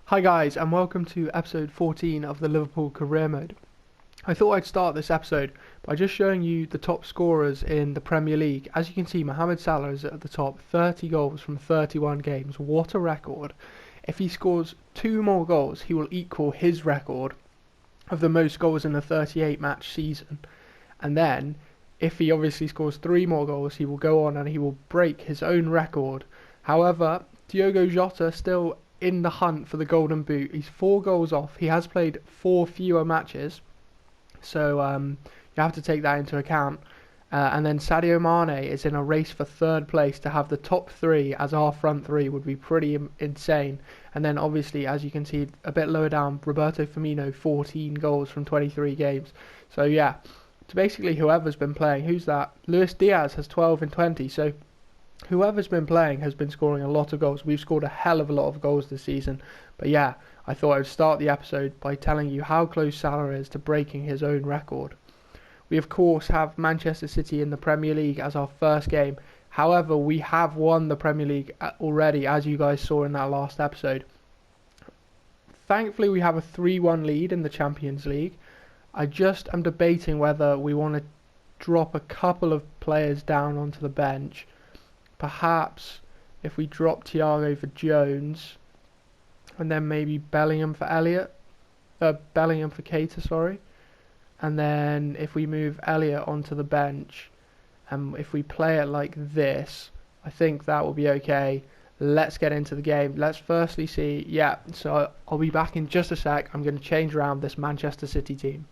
Hi guys, and welcome to episode 14 of the Liverpool career mode. I thought I'd start this episode by just showing you the top scorers in the Premier League. As you can see, Mohamed Salah is at the top, 30 goals from 31 games. What a record. If he scores 2 more goals, he will equal his record of the most goals in a 38 match season. And then, if he obviously scores 3 more goals, he will go on and he will break his own record. However, Diogo Jota still in the hunt for the golden boot. He's 4 goals off. He has played 4 fewer matches, so you have to take that into account. And then Sadio Mane is in a race for 3rd place. To have the top 3 as our front 3 would be pretty insane. And then obviously, as you can see a bit lower down, Roberto Firmino, 14 goals from 23 games. So yeah, it's basically whoever's been playing. Who's that? Luis Diaz has 12 and 20. So whoever's been playing has been scoring a lot of goals. We've scored a hell of a lot of goals this season. But yeah, I thought I would start the episode by telling you how close Salah is to breaking his own record. We of course have Manchester City in the Premier League as our first game. However, we have won the Premier League already, as you guys saw in that last episode. Thankfully, we have a 3-1 lead in the Champions League. I just am debating whether we want to drop a couple of players down onto the bench. Perhaps if we drop Thiago for Jones, and then maybe Bellingham for Keita, sorry. And then if we move Elliott onto the bench, and if we play it like this, I think that will be okay. Let's get into the game. Let's firstly see. Yeah, so I'll be back in just a sec. I'm going to change around this Manchester City team.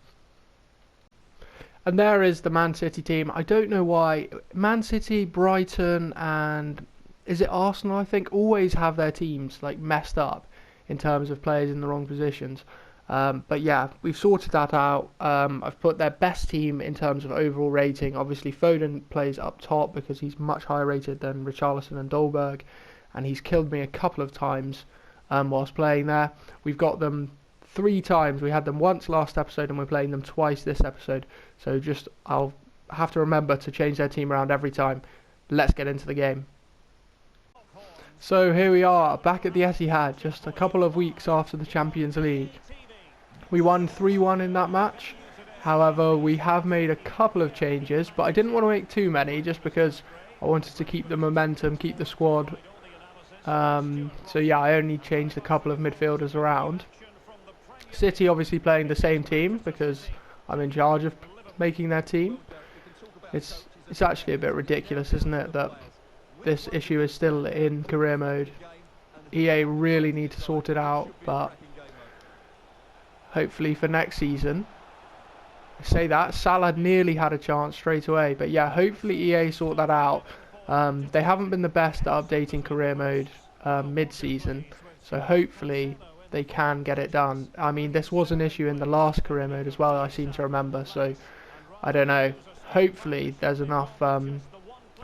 And there is the Man City team. I don't know why. Man City, Brighton, and is it Arsenal, I think, always have their teams like messed up in terms of players in the wrong positions. But yeah, we've sorted that out. I've put their best team in terms of overall rating. Obviously, Foden plays up top because he's much higher rated than Richarlison and Dolberg, and he's killed me a couple of times whilst playing there. We've got them 3 times. We had them once last episode, and we're playing them twice this episode. So I'll have to remember to change their team around every time. Let's get into the game. So here we are, back at the Etihad, just a couple of weeks after the Champions League. We won 3-1 in that match. However, we have made a couple of changes, but I didn't want to make too many just because I wanted to keep the momentum, keep the squad. So yeah, I only changed a couple of midfielders around. City obviously playing the same team because I'm in charge of making their team. It's actually a bit ridiculous, isn't it, that this issue is still in career mode. EA really need to sort it out, but hopefully for next season. I say that, Salah nearly had a chance straight away, but yeah, hopefully EA sort that out. They haven't been the best at updating career mode mid-season, so hopefully they can get it done. I mean, this was an issue in the last career mode as well, I seem to remember, so I don't know. Hopefully there's enough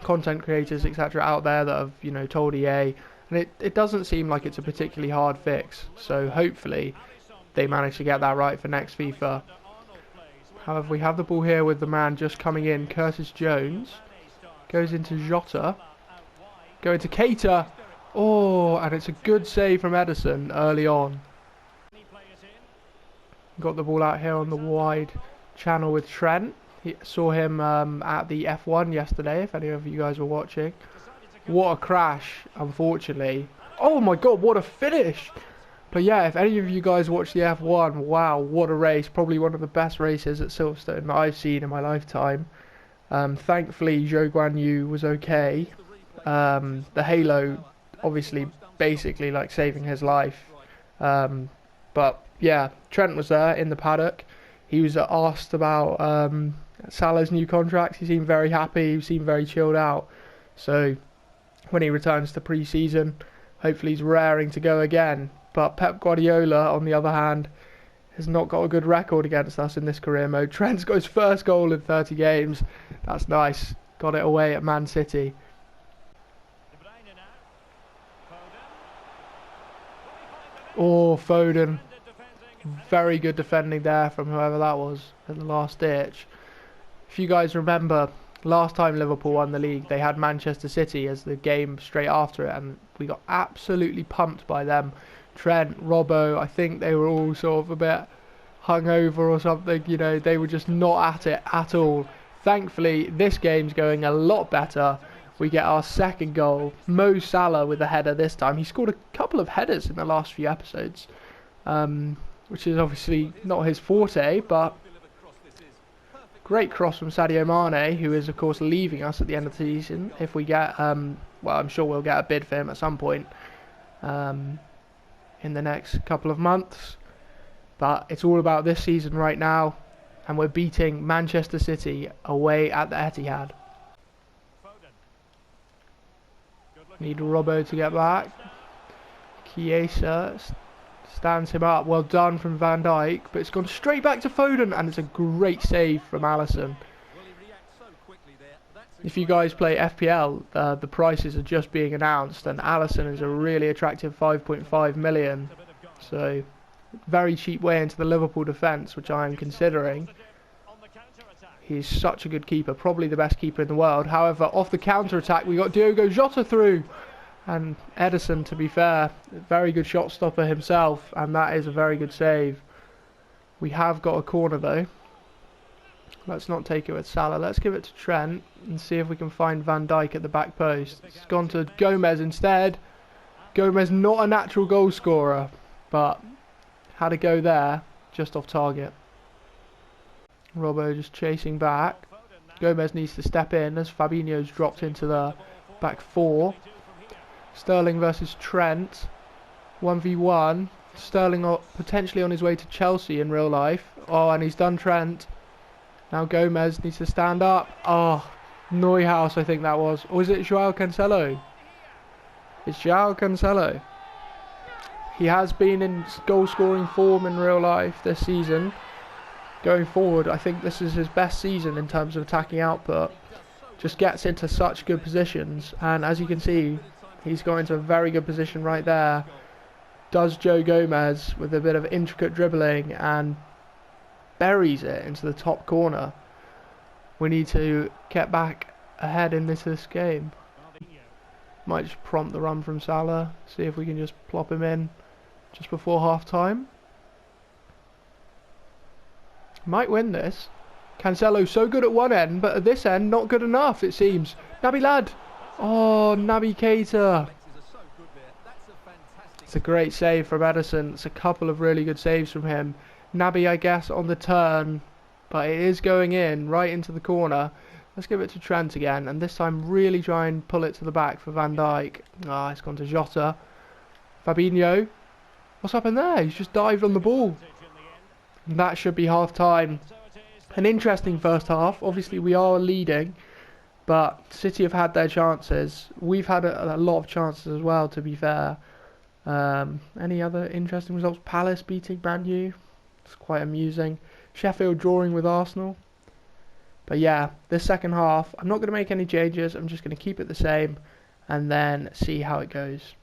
content creators, etc. out there that have, told EA, and it doesn't seem like it's a particularly hard fix, so hopefully they manage to get that right for next FIFA. However, we have the ball here with the man just coming in, Curtis Jones. Goes into Jota. Going to Keita. Oh, and it's a good save from Ederson early on. Got the ball out here on the wide channel with Trent. Saw him at the F1 yesterday, if any of you guys were watching. What a crash, unfortunately. Oh my god, what a finish! But yeah, if any of you guys watch the F1, wow, what a race. Probably one of the best races at Silverstone that I've seen in my lifetime. Thankfully, Zhou Guanyu was okay. The halo, obviously, basically like saving his life. But yeah, Trent was there in the paddock. He was asked about Salah's new contract. He seemed very happy. He seemed very chilled out. So when he returns to pre-season, hopefully he's raring to go again. But Pep Guardiola, on the other hand, has not got a good record against us in this career mode. Trent's got his first goal in 30 games. That's nice. Got it away at Man City. Oh, Foden. Very good defending there from whoever that was in the last ditch. If you guys remember, last time Liverpool won the league, they had Manchester City as the game straight after it, and we got absolutely pumped by them. Trent, Robbo, I think they were all sort of a bit hungover or something, you know, they were just not at it at all. Thankfully, this game's going a lot better. We get our second goal. Mo Salah with a header this time. He scored a couple of headers in the last few episodes, which is obviously not his forte, but great cross from Sadio Mane, who is of course leaving us at the end of the season. If we get, well, I'm sure we'll get a bid for him at some point in the next couple of months. But it's all about this season right now, and we're beating Manchester City away at the Etihad. Need Robbo to get back. Chiesa stands him up. Well done from Van Dijk, but it's gone straight back to Foden, and it's a great save from Alisson. If you guys play FPL, the prices are just being announced, and Alisson is a really attractive 5.5 million. So, very cheap way into the Liverpool defence, which I am considering. He's such a good keeper, probably the best keeper in the world. However, off the counter-attack, we got Diogo Jota through. And Ederson, to be fair, very good shot stopper himself, and that is a very good save. We have got a corner though. Let's not take it with Salah. Let's give it to Trent and see if we can find Van Dijk at the back post. It's gone to Gomez instead. Gomez, not a natural goal scorer, but had a go there, just off target. Robbo just chasing back. Gomez needs to step in as Fabinho's dropped into the back four. Sterling versus Trent. 1v1. Sterling potentially on his way to Chelsea in real life. Oh, and he's done Trent. Now Gomez needs to stand up. Oh, Neuhaus, I think that was. Or is it Joao Cancelo? It's Joao Cancelo. He has been in goal scoring form in real life this season. Going forward, I think this is his best season in terms of attacking output. Just gets into such good positions, and as you can see, he's got into a very good position right there. Does Joe Gomez with a bit of intricate dribbling and buries it into the top corner. We need to get back ahead in this game. Might just prompt the run from Salah, see if we can just plop him in just before half time. Might win this. Cancelo so good at one end, but at this end not good enough it seems. Naby lad. Oh, Naby Keita. It's a great save from Ederson. It's a couple of really good saves from him. Naby, I guess, on the turn, but it is going in right into the corner. Let's give it to Trent again, and this time really try and pull it to the back for Van Dijk. Ah, it's gone to Jota. Fabinho. What's happened there? He's just dived on the ball. And that should be half time. An interesting first half. Obviously we are leading, but City have had their chances. We've had a lot of chances as well, to be fair. Any other interesting results? Palace beating Man U. It's quite amusing. Sheffield drawing with Arsenal. But yeah, this second half, I'm not going to make any changes. I'm just going to keep it the same and then see how it goes.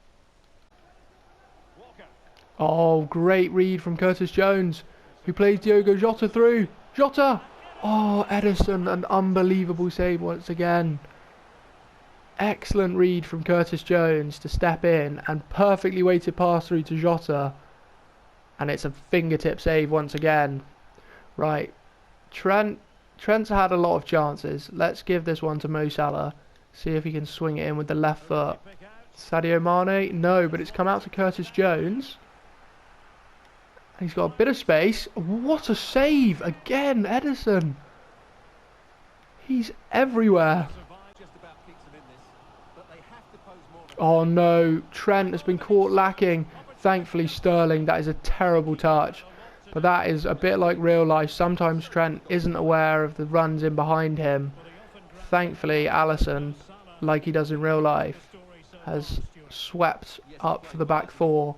Oh, great read from Curtis Jones, who plays Diogo Jota through. Jota! Oh, Ederson, an unbelievable save once again. Excellent read from Curtis Jones to step in and perfectly weighted pass through to Jota. And it's a fingertip save once again. Right, Trent's had a lot of chances. Let's give this one to Mo Salah. See if he can swing it in with the left foot. Sadio Mane? No, but it's come out to Curtis Jones. He's got a bit of space. What a save! Again, Ederson. He's everywhere. Oh no, Trent has been caught lacking. Thankfully Sterling, that is a terrible touch. But that is a bit like real life. Sometimes Trent isn't aware of the runs in behind him. Thankfully Alisson, like he does in real life, has swept up for the back four.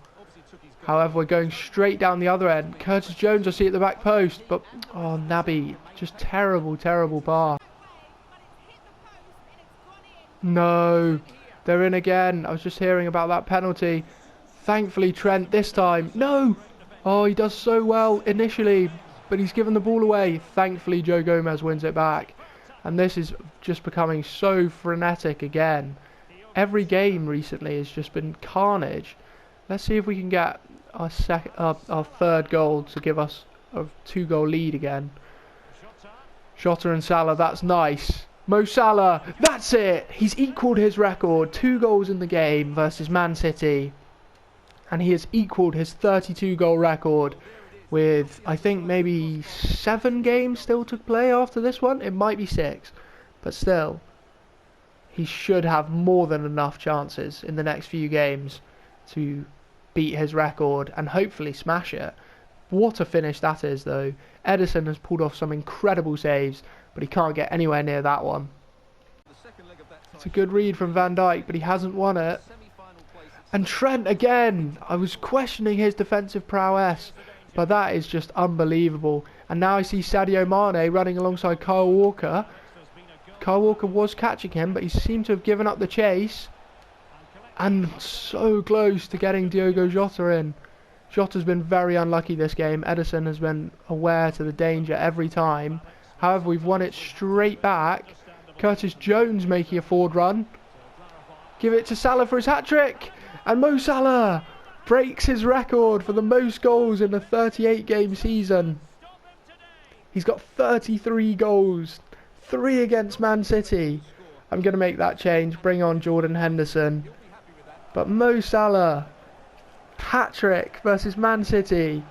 However, we're going straight down the other end. Curtis Jones, I see at the back post, but oh, Naby, just terrible, terrible pass. No, they're in again. I was just hearing about that penalty. Thankfully, Trent this time. No! Oh, he does so well initially, but he's given the ball away. Thankfully, Joe Gomez wins it back. And this is just becoming so frenetic again. Every game recently has just been carnage. Let's see if we can get our third goal to give us a 2-goal lead again. Jota and Salah, that's nice. Mo Salah, that's it! He's equalled his record. 2 goals in the game versus Man City. And he has equalled his 32-goal record with, I think, maybe 7 games still to play after this one. It might be 6. But still, he should have more than enough chances in the next few games to beat his record and hopefully smash it. What a finish that is, though. Ederson has pulled off some incredible saves, but he can't get anywhere near that one. It's a good read from Van Dijk, but he hasn't won it. And Trent again! I was questioning his defensive prowess, but that is just unbelievable. And now I see Sadio Mane running alongside Kyle Walker. Kyle Walker was catching him, but he seemed to have given up the chase. And so close to getting Diogo Jota in. Jota's been very unlucky this game. Ederson has been aware to the danger every time. However, we've won it straight back. Curtis Jones making a forward run. Give it to Salah for his hat-trick. And Mo Salah breaks his record for the most goals in a 38-game season. He's got 33 goals. 3 against Man City. I'm going to make that change. Bring on Jordan Henderson. But Mo Salah, hat-trick versus Man City.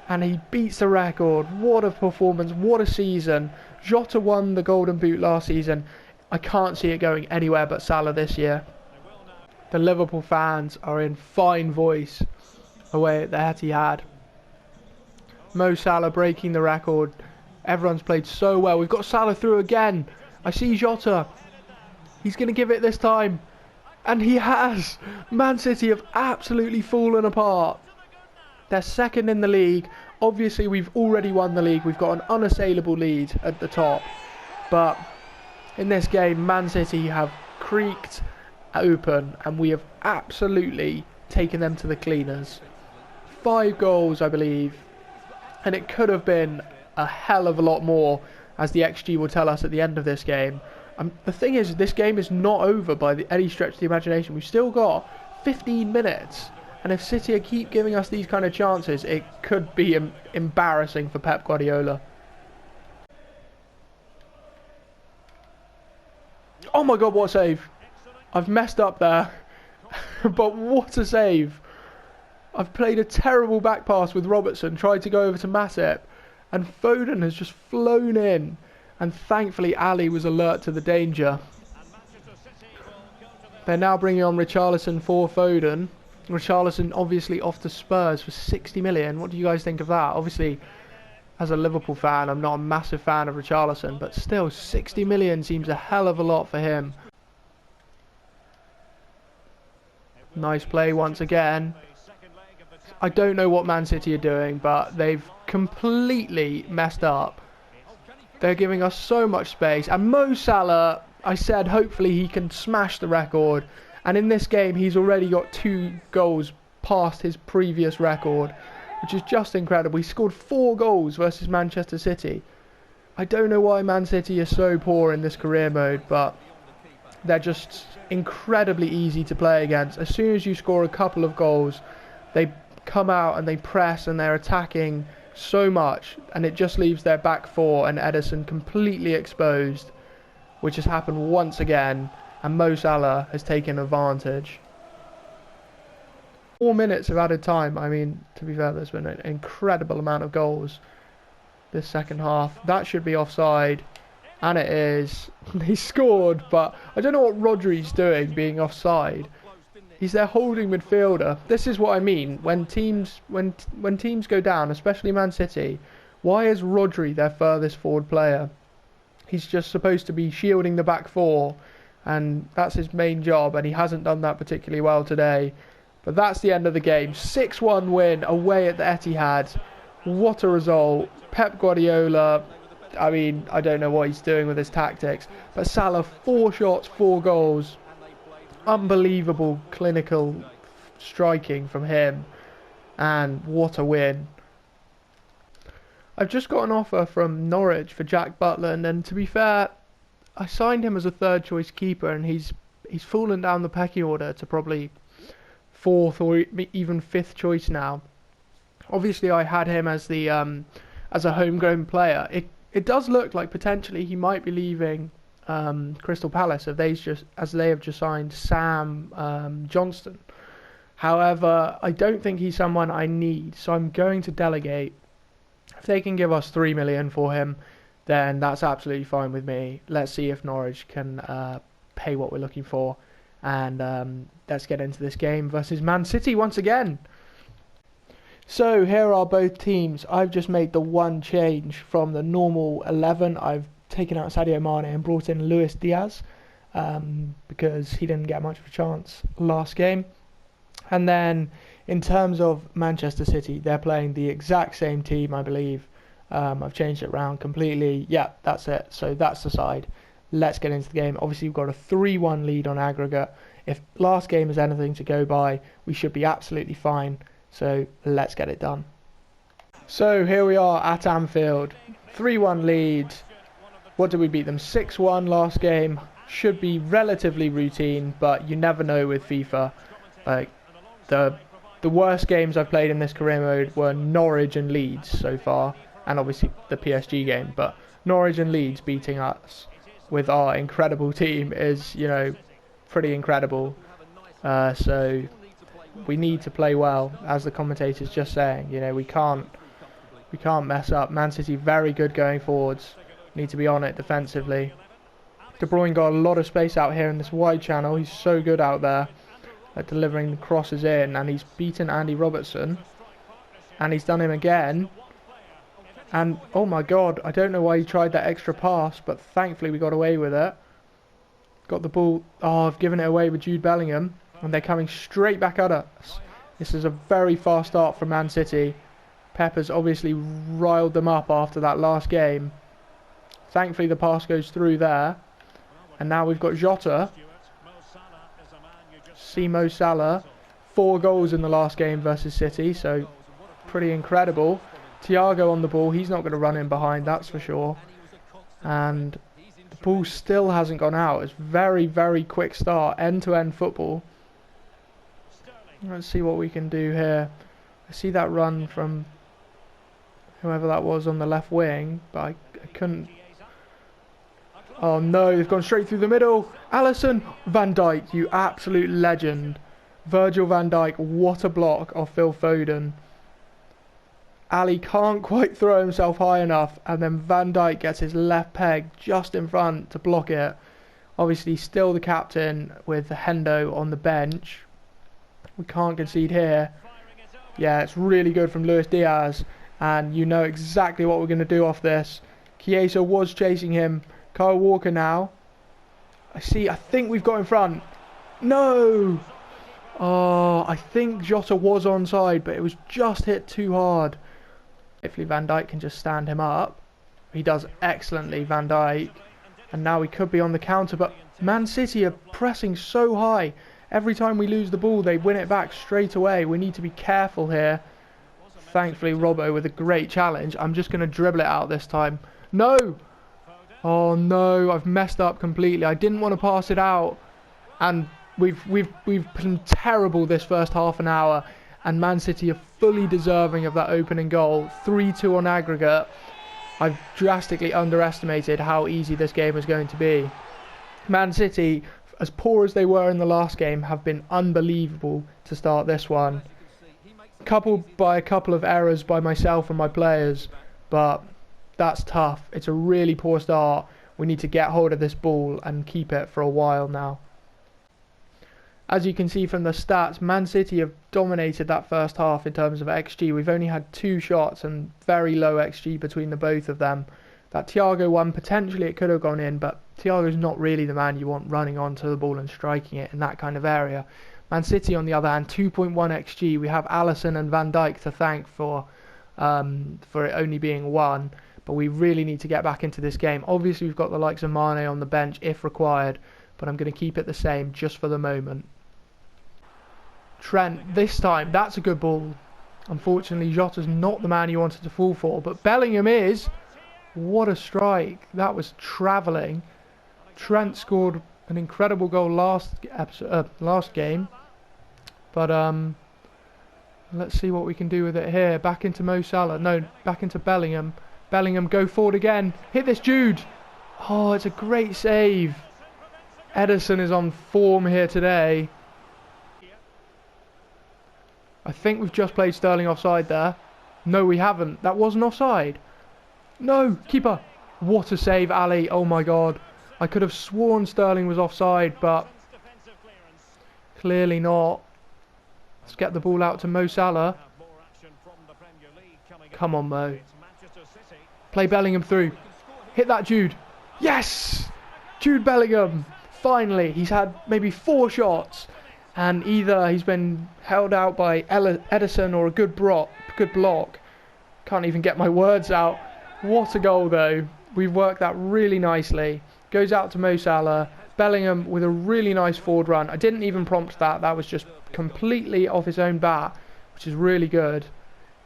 And he beats the record. What a performance. What a season. Jota won the Golden Boot last season. I can't see it going anywhere but Salah this year. The Liverpool fans are in fine voice away at the Etihad. Mo Salah breaking the record. Everyone's played so well. We've got Salah through again. I see Jota. He's going to give it this time. And he has. Man City have absolutely fallen apart. They're second in the league. Obviously, we've already won the league. We've got an unassailable lead at the top. But in this game, Man City have creaked open. And we have absolutely taken them to the cleaners. 5 goals, I believe. And it could have been a hell of a lot more, as the XG will tell us at the end of this game. The thing is, this game is not over by any stretch of the imagination. We've still got 15 minutes. And if City keep giving us these kind of chances, it could be embarrassing for Pep Guardiola. Oh my god, what a save. I've messed up there. But what a save. I've played a terrible back pass with Robertson, tried to go over to Matip. And Foden has just flown in. And thankfully Ali was alert to the danger. They're now bringing on Richarlison for Foden. Richarlison obviously off to Spurs for 60 million. What do you guys think of that? Obviously, as a Liverpool fan, I'm not a massive fan of Richarlison, but still 60 million seems a hell of a lot for him. Nice play once again. I don't know what Man City are doing, but they've completely messed up. They're giving us so much space. And Mo Salah, I said hopefully he can smash the record. And in this game, he's already got 2 goals past his previous record, which is just incredible. He scored 4 goals versus Manchester City. I don't know why Man City are so poor in this career mode, but they're just incredibly easy to play against. As soon as you score a couple of goals, they come out and they press and they're attacking so much, and it just leaves their back 4 and Ederson completely exposed, which has happened once again, and Mo Salah has taken advantage. 4 minutes of added time. I mean, to be fair, there's been an incredible amount of goals this second half. That should be offside, and it is. He scored, but I don't know what Rodri's doing being offside. He's their holding midfielder. This is what I mean. When teams go down, especially Man City, why is Rodri their furthest forward player? He's just supposed to be shielding the back 4, and that's his main job, and he hasn't done that particularly well today. But that's the end of the game. 6-1 win away at the Etihad. What a result. Pep Guardiola, I mean, I don't know what he's doing with his tactics, but Salah, 4 shots, 4 goals. Unbelievable clinical striking from him, and what a win. I've just got an offer from Norwich for Jack Butland, and to be fair, I signed him as a 3rd choice keeper, and he's fallen down the pecking order to probably fourth or even fifth choice now. Obviously, I had him as the as a homegrown player. It does look like potentially he might be leaving Crystal Palace as they have just signed Sam Johnston. However, I don't think he's someone I need, so I'm going to delegate. If they can give us 3 million for him, then that's absolutely fine with me. Let's see if Norwich can pay what we're looking for, and let's get into this game versus Man City once again. So here are both teams. I've just made the one change from the normal 11. I've taken out Sadio Mane and brought in Luis Diaz because he didn't get much of a chance last game. And then in terms of Manchester City, they're playing the exact same team, I believe. I've changed it around completely. Yeah, that's it. So that's the side. Let's get into the game. Obviously, we've got a 3-1 lead on aggregate. If last game is anything to go by, we should be absolutely fine. So let's get it done. So here we are at Anfield. 3-1 lead. What did we beat them? 6-1 last game. Should be relatively routine, but you never know with FIFA. Like the worst games I've played in this career mode were Norwich and Leeds so far, and obviously the PSG game. But Norwich and Leeds beating us with our incredible team is, you know, pretty incredible. So we need to play well, as the commentator's just saying. You know, we can't mess up. Man City very good going forwards. Need to be on it defensively. De Bruyne got a lot of space out here in this wide channel. He's so good out there at delivering the crosses in, and he's beaten Andy Robertson, and he's done him again. And oh my god, I don't know why he tried that extra pass, but thankfully we got away with it. Got the ball. Oh, I've given it away with Jude Bellingham, and they're coming straight back at us. This is a very fast start from Man City. Pep has obviously riled them up after that last game. Thankfully the pass goes through there, and now we've got Jota. Mo Salah, 4 goals in the last game versus City, so pretty incredible. Thiago on the ball, he's not going to run in behind, that's for sure. And the ball still hasn't gone out. It's very, very quick start, end-to-end football. Let's see what we can do here. I see that run from whoever that was on the left wing, but I couldn't. Oh no, they've gone straight through the middle. Alisson, Van Dijk, you absolute legend. Virgil van Dijk, what a block off Phil Foden. Ali can't quite throw himself high enough, and then Van Dijk gets his left peg just in front to block it. Obviously still the captain with Hendo on the bench. We can't concede here. Yeah, it's really good from Luis Diaz, and you know exactly what we're going to do off this. Chiesa was chasing him. Kyle Walker now. I think we've got in front. No! Oh, I think Jota was onside, but it was just hit too hard. Hopefully Van Dijk can just stand him up. He does excellently, Van Dijk. And now we could be on the counter, but Man City are pressing so high. Every time we lose the ball, they win it back straight away. We need to be careful here. Thankfully, Robbo with a great challenge. I'm just going to dribble it out this time. No! Oh no, I've messed up completely. I didn't want to pass it out, and we've been terrible this first half an hour, and Man City are fully deserving of that opening goal. 3-2 on aggregate. I've drastically underestimated how easy this game was going to be. Man City, as poor as they were in the last game, have been unbelievable to start this one. Coupled by a couple of errors by myself and my players, but that's tough. It's a really poor start. We need to get hold of this ball and keep it for a while now. As you can see from the stats, Man City have dominated that first half in terms of XG. We've only had 2 shots and very low XG between the both of them. That Thiago one, potentially it could have gone in, but Thiago's not really the man you want running onto the ball and striking it in that kind of area. Man City, on the other hand, 2.1 XG. We have Alisson and Van Dijk to thank for it only being 1. But we really need to get back into this game. Obviously, we've got the likes of Mane on the bench if required, but I'm going to keep it the same just for the moment. Trent, this time, that's a good ball. Unfortunately, Jota's not the man you wanted to fall for, but Bellingham is. What a strike. That was travelling. Trent scored an incredible goal last game. But let's see what we can do with it here. Back into Mo Salah. No, back into Bellingham. Bellingham, go forward again. Hit this, Jude. Oh, it's a great save. Ederson is on form here today. I think we've just played Sterling offside there. No, we haven't. That wasn't offside. No, keeper. What a save, Ali. Oh my god. I could have sworn Sterling was offside, but clearly not. Let's get the ball out to Mo Salah. Come on, Mo. Play Bellingham through. Hit that, Jude. Yes! Jude Bellingham. Finally, he's had maybe 4 shots, and either he's been held out by Ederson or a good block. Can't even get my words out. What a goal, though. We've worked that really nicely. Goes out to Mo Salah. Bellingham with a really nice forward run. I didn't even prompt that. That was just completely off his own bat, which is really good.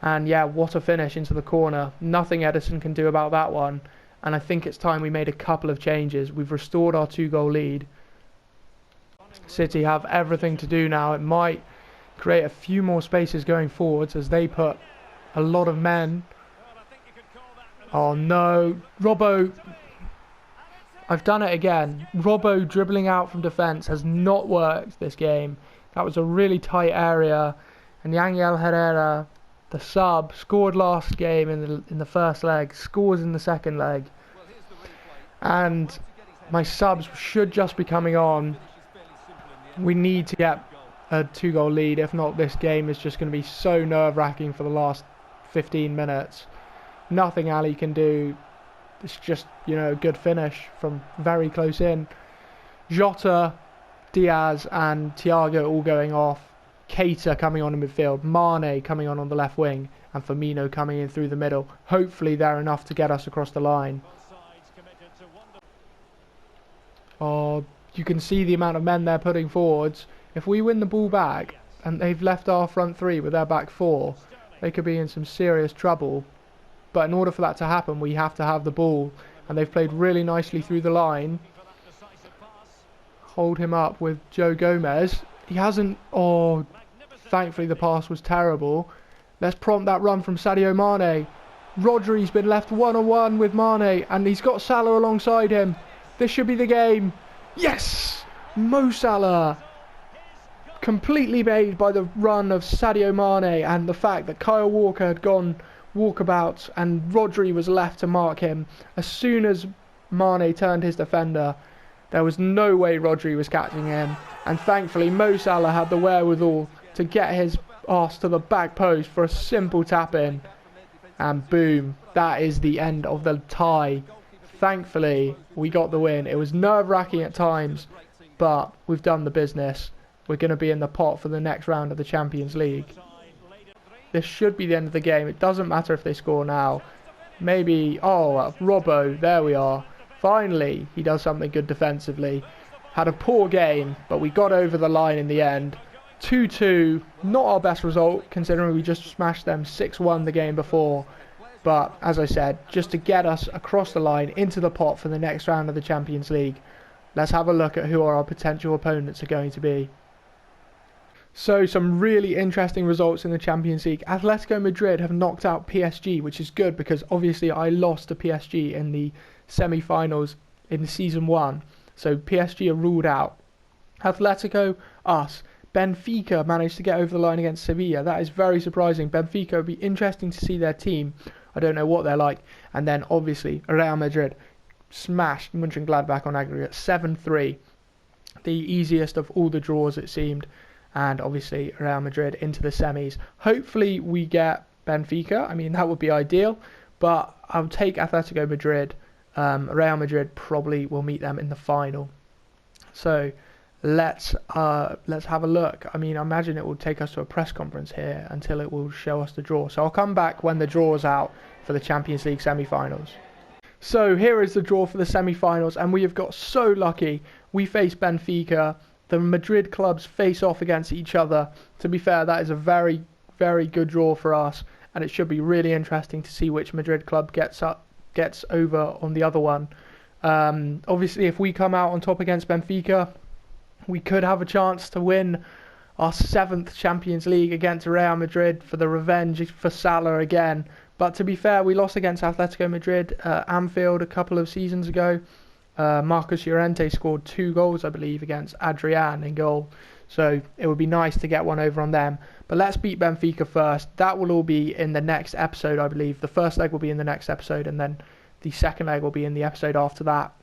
And yeah, what a finish into the corner. Nothing Ederson can do about that one. And I think it's time we made a couple of changes. We've restored our 2-goal lead. City have everything to do now. It might create a few more spaces going forwards as they put a lot of men. Oh no, Robbo. I've done it again. Robbo dribbling out from defence has not worked this game. That was a really tight area. And Yangel Herrera, the sub, scored last game in the first leg, scores in the second leg. And my subs should just be coming on. We need to get a 2-goal lead. If not, this game is just going to be so nerve-wracking for the last 15 minutes. Nothing Ali can do. It's just, you know, a good finish from very close in. Jota, Diaz and Thiago all going off. Keita coming on in midfield. Mane coming on the left wing. And Firmino coming in through the middle. Hopefully they're enough to get us across the line. Oh, you can see the amount of men they're putting forwards. If we win the ball back and they've left our front 3 with their back 4, they could be in some serious trouble. But in order for that to happen, we have to have the ball. And they've played really nicely through the line. Hold him up with Joe Gomez. He hasn't... Oh, thankfully the pass was terrible. Let's prompt that run from Sadio Mane. Rodri's been left one-on-one with Mane. And he's got Salah alongside him. This should be the game. Yes! Mo Salah. Completely made by the run of Sadio Mane and the fact that Kyle Walker had gone walkabout and Rodri was left to mark him. As soon as Mane turned his defender, there was no way Rodri was catching him. And thankfully Mo Salah had the wherewithal to get his arse to the back post for a simple tap in. And boom, that is the end of the tie. Thankfully, we got the win. It was nerve-wracking at times, but we've done the business. We're going to be in the pot for the next round of the Champions League. This should be the end of the game. It doesn't matter if they score now. Maybe... Oh, Robbo. There we are. Finally, he does something good defensively. Had a poor game, but we got over the line in the end. 2-2. Not our best result, considering we just smashed them 6-1 the game before. But, as I said, just to get us across the line into the pot for the next round of the Champions League. Let's have a look at who our potential opponents are going to be. So, some really interesting results in the Champions League. Atletico Madrid have knocked out PSG, which is good because obviously I lost to PSG in the semi-finals in Season 1. So, PSG are ruled out. Atletico, us. Benfica managed to get over the line against Sevilla. That is very surprising. Benfica would be interesting to see their team. I don't know what they're like. And then, obviously, Real Madrid smashed Mönchengladbach on aggregate 7-3. The easiest of all the draws, it seemed. And obviously Real Madrid into the semis. Hopefully we get Benfica. I mean, that would be ideal. But I'll take Atletico Madrid. Real Madrid probably will meet them in the final. So let's have a look. I mean, I imagine it will take us to a press conference here until it will show us the draw. So I'll come back when the draw is out for the Champions League semi-finals. So here is the draw for the semi-finals, and we have got so lucky. We face Benfica. The Madrid clubs face off against each other. To be fair, that is a very, very good draw for us, and it should be really interesting to see which Madrid club gets over on the other one. Obviously, if we come out on top against Benfica, we could have a chance to win our 7th Champions League against Real Madrid for the revenge for Salah again. But to be fair, we lost against Atletico Madrid at Anfield a couple of seasons ago. Marcus Llorente scored 2 goals, I believe, against Adrian in goal. So it would be nice to get one over on them. But let's beat Benfica first. That will all be in the next episode, I believe. The first leg will be in the next episode, and then the second leg will be in the episode after that.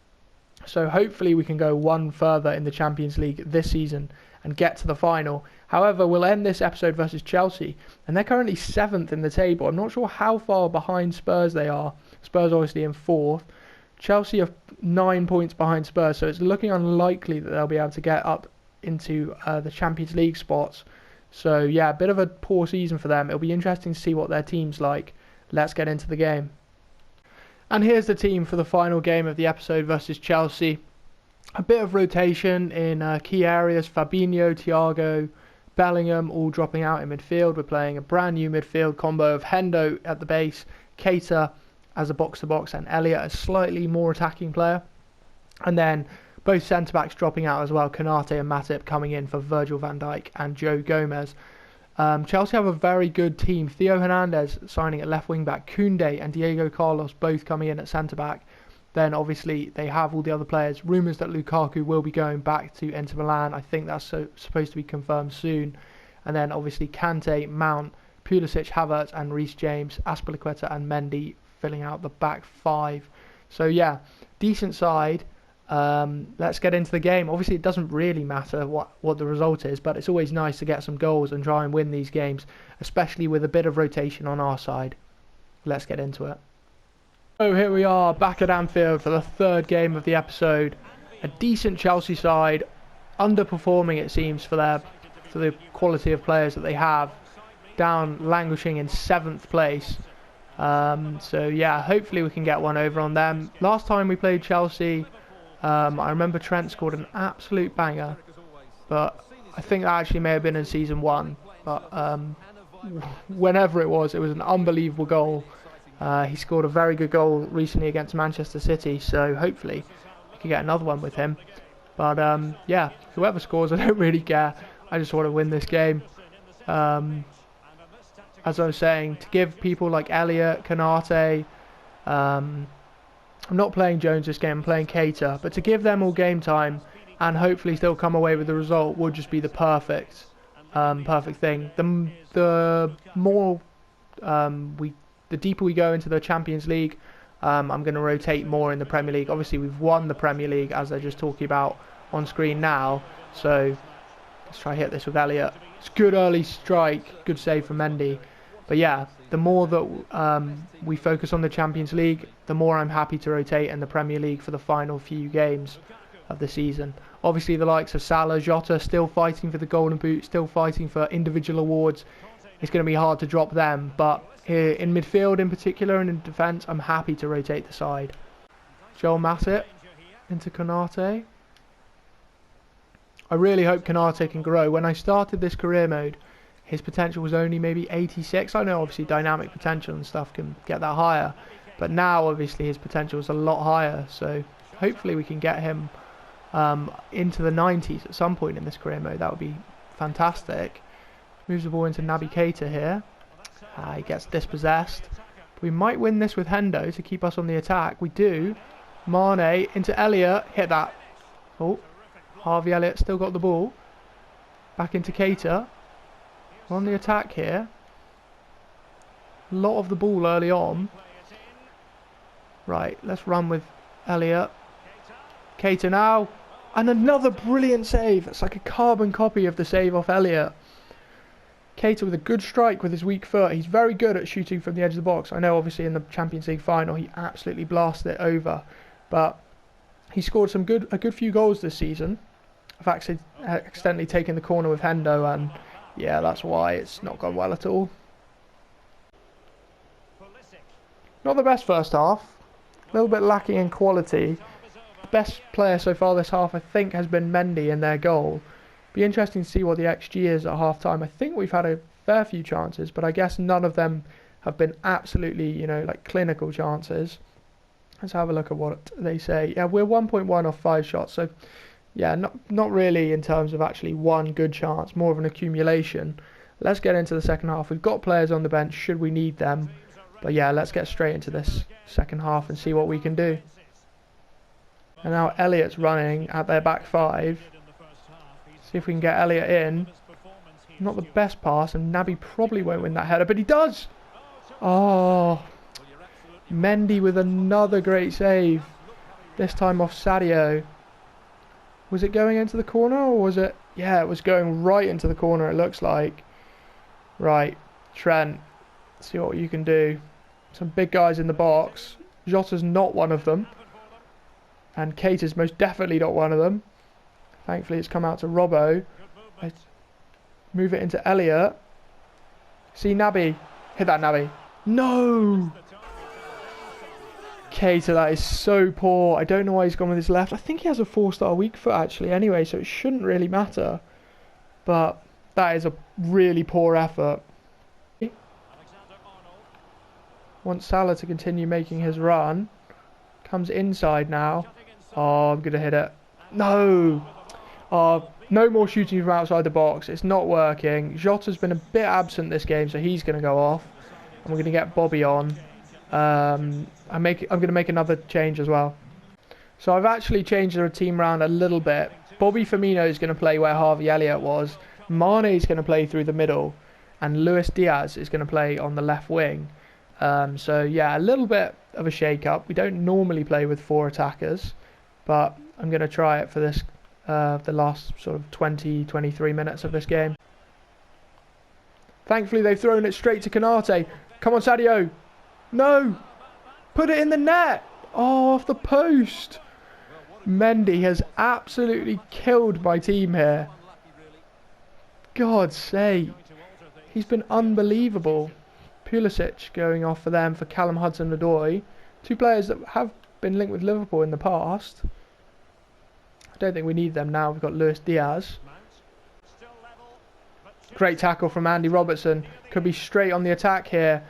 So hopefully we can go one further in the Champions League this season and get to the final. However, we'll end this episode versus Chelsea, and they're currently 7th in the table. I'm not sure how far behind Spurs they are. Spurs obviously in 4th. Chelsea are 9 points behind Spurs, so it's looking unlikely that they'll be able to get up into the Champions League spots. So yeah, a bit of a poor season for them. It'll be interesting to see what their team's like. Let's get into the game. And here's the team for the final game of the episode versus Chelsea. A bit of rotation in key areas. Fabinho, Thiago, Bellingham all dropping out in midfield. We're playing a brand new midfield combo of Hendo at the base, Keita as a box-to-box, and Elliott a slightly more attacking player. And then both centre-backs dropping out as well, Konate and Matip coming in for Virgil van Dijk and Joe Gomez. Chelsea have a very good team. Theo Hernandez signing at left wing-back, Koundé and Diego Carlos both coming in at centre-back. Then obviously they have all the other players. Rumours that Lukaku will be going back to Inter Milan. I think that's supposed to be confirmed soon. And then obviously Kante, Mount, Pulisic, Havertz and Reece James, Azpilicueta and Mendy filling out the back 5. So yeah, decent side. Let's get into the game. Obviously it doesn't really matter what the result is, but it's always nice to get some goals and try and win these games, especially with a bit of rotation on our side. Let's get into it. So here we are back at Anfield for the 3rd game of the episode. A decent Chelsea side, underperforming it seems for the quality of players that they have, down languishing in 7th place. So yeah, hopefully we can get one over on them. Last time we played Chelsea, I remember Trent scored an absolute banger, but I think that actually may have been in season 1. But whenever it was an unbelievable goal. He scored a very good goal recently against Manchester City, so hopefully we can get another one with him. But yeah, whoever scores, I don't really care. I just want to win this game. As I was saying, to give people like Elliott, Konate, I'm not playing Jones this game, I'm playing Keita, but to give them all game time and hopefully still come away with the result would just be the perfect thing. The more the deeper we go into the Champions League, I'm going to rotate more in the Premier League. Obviously we've won the Premier League as they're just talking about on screen now, so let's try hit this with Elliott. It's good early strike, good save from Mendy. But yeah, the more that we focus on the Champions League, the more I'm happy to rotate in the Premier League for the final few games of the season. Obviously the likes of Salah, Jota still fighting for the Golden Boot, still fighting for individual awards. It's going to be hard to drop them, but here in midfield in particular and in defence, I'm happy to rotate the side. Joel Matip into Konate. I really hope Konate can grow. When I started this career mode, his potential was only maybe 86. I know obviously dynamic potential and stuff can get that higher, but now obviously his potential is a lot higher, so hopefully we can get him into the 90s at some point in this career mode. That would be fantastic. Moves the ball into Naby Keita here. He gets dispossessed. We might win this with Hendo to keep us on the attack. We do. Mane into Elliott. Hit that. Oh, Harvey Elliott still got the ball. Back into Keita. We're on the attack here. A lot of the ball early on. Right, let's run with Elliott. Keita now. And another brilliant save. It's like a carbon copy of the save off Elliott. Keita with a good strike with his weak foot. He's very good at shooting from the edge of the box. I know obviously in the Champions League final he absolutely blasted it over, but he scored a good few goals this season. I've actually accidentally taken the corner with Hendo, and yeah, that's why it's not gone well at all. Not the best first half. A little bit lacking in quality. The best player so far this half I think has been Mendy in their goal. Be interesting to see what the XG is at half time. I think we've had a fair few chances, but I guess none of them have been absolutely, like clinical chances. Let's have a look at what they say. Yeah, we're 1.1 off 5 shots, so Yeah, not really in terms of actually one good chance, more of an accumulation. Let's get into the second half. We've got players on the bench should we need them. But yeah, let's get straight into this second half and see what we can do. And now Elliot's running at their back five. See if we can get Elliot in. Not the best pass, and Naby probably won't win that header, but he does! Oh, Mendy with another great save. This time off Sadio. Was it going into the corner, or was it... Yeah, it was going right into the corner, it looks like. Right, Trent. See what you can do. Some big guys in the box. Jota's not one of them. And Kate is most definitely not one of them. Thankfully it's come out to Robbo. Let's move it into Elliot. See Naby. Hit that Naby. No! Keita, that is so poor. I don't know why he's gone with his left. I think he has a 4-star weak foot actually anyway, so it shouldn't really matter. But that is a really poor effort. Want Salah to continue making his run. Comes inside now. Oh, I'm going to hit it. No! Oh, no more shooting from outside the box. It's not working. Jota's been a bit absent this game, so he's going to go off. And we're going to get Bobby on. I'm going to make another change as well. So I've actually changed the team around a little bit. Bobby Firmino is going to play where Harvey Elliott was. Mane is going to play through the middle. And Luis Diaz is going to play on the left wing. So yeah, a little bit of a shake-up. We don't normally play with 4 attackers. But I'm going to try it for this, the last sort of 20-23 minutes of this game. Thankfully they've thrown it straight to Konate. Come on Sadio. No! Put it in the net! Oh, off the post! Mendy has absolutely killed my team here. God's sake. He's been unbelievable. Pulisic going off for them for Callum Hudson-Odoi. 2 players that have been linked with Liverpool in the past. I don't think we need them now. We've got Luis Diaz. Great tackle from Andy Robertson. Could be straight on the attack here.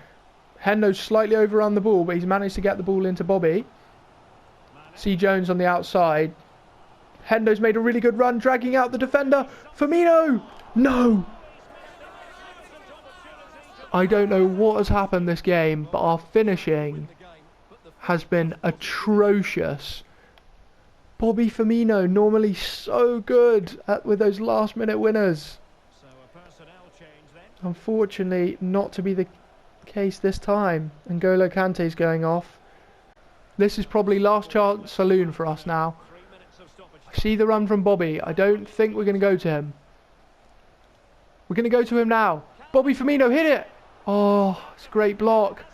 Hendo's slightly overrun the ball, but he's managed to get the ball into Bobby. C. Jones on the outside. Hendo's made a really good run, dragging out the defender. Firmino! No! I don't know what has happened this game, but our finishing has been atrocious. Bobby Firmino, normally so good with those last minute winners. Unfortunately, not to be the case this time. N'Golo Kante's going off. This is probably last chance saloon for us now. I see the run from Bobby. I don't think we're going to go to him. We're going to go to him now. Bobby Firmino, hit it! Oh, it's a great block.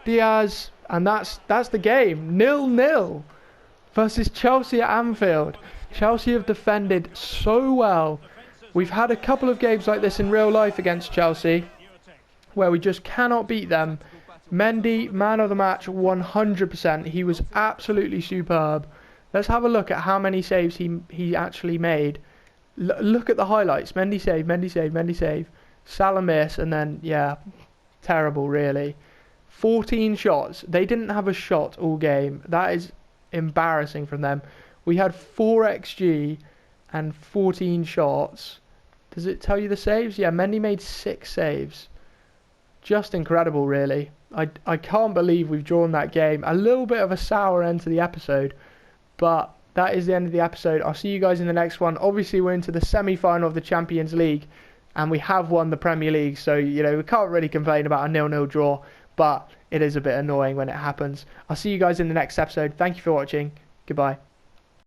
Diaz, and that's the game. 0-0 versus Chelsea at Anfield. Chelsea have defended so well. We've had a couple of games like this in real life against Chelsea where we just cannot beat them. Mendy, man of the match, 100%. He was absolutely superb. Let's have a look at how many saves he actually made. Look at the highlights. Mendy save, Mendy save, Mendy save. Salah miss, and then, yeah, terrible really. 14 shots. They didn't have a shot all game. That is embarrassing from them. We had 4 XG and 14 shots. Does it tell you the saves? Yeah, Mendy made 6 saves. Just incredible really. I can't believe we've drawn that game. A little bit of a sour end to the episode, but that is the end of the episode. I'll see you guys in the next one. Obviously we're into the semi-final of the Champions League and we have won the Premier League, so you know we can't really complain about a 0-0 draw, but it is a bit annoying when it happens. I'll see you guys in the next episode. Thank you for watching. Goodbye.